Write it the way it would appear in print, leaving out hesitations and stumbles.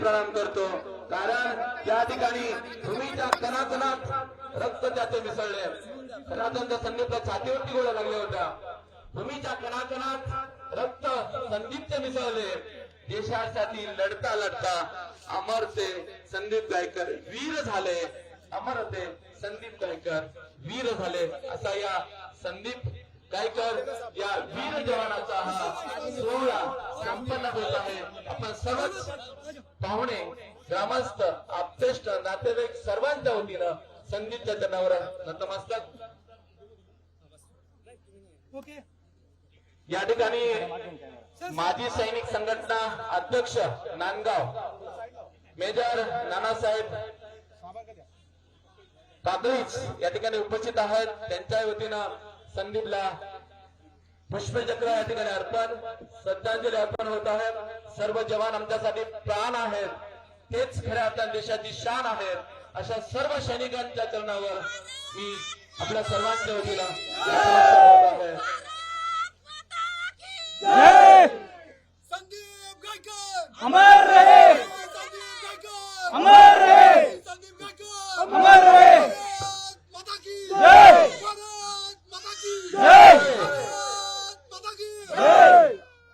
प्रणाम करतो, कारण त्या ठिकाणी भूमीच्या कणाकणात रक्त त्याचे मिसळले. सनातनच्या संदीपला छातीवरती गोळ्या लागल्या होत्या. भूमीच्या कणाकणात रक्त संदीपचे मिसळले. देशासाठी लढता लढता अमर ते संदीप गायकर वीर झाले. अमर होते संदीप गायकर वीर झाले. असा या संदीप गायकर या वीर जवानाचा हा सोहळा संपन्न होत आहे. आपण सर्वच पाहुणे, ग्रामस्थ, आप्तेष्ट, नातेवाईक सर्वांच्या वतीनं संदीपच्या चरणावर नतमस्तक. या ठिकाणी माजी सैनिक संघटना अध्यक्ष नांदगाव मेजर नानासाहेब कागळीच या ठिकाणी उपस्थित आहेत. त्यांच्या वतीनं संदीपला पुष्पचक्र या ठिकाणी अर्पण, श्रद्धांजली अर्पण होत आहे. सर्व जवान आमच्यासाठी प्राण आहेत, तेच खऱ्या अर्थाने देशाची शान आहेत. अशा सर्व सैनिकांच्या चरणावर मी आपल्या सर्वांच्या वतीनं संदीप गायकर अमर रहे.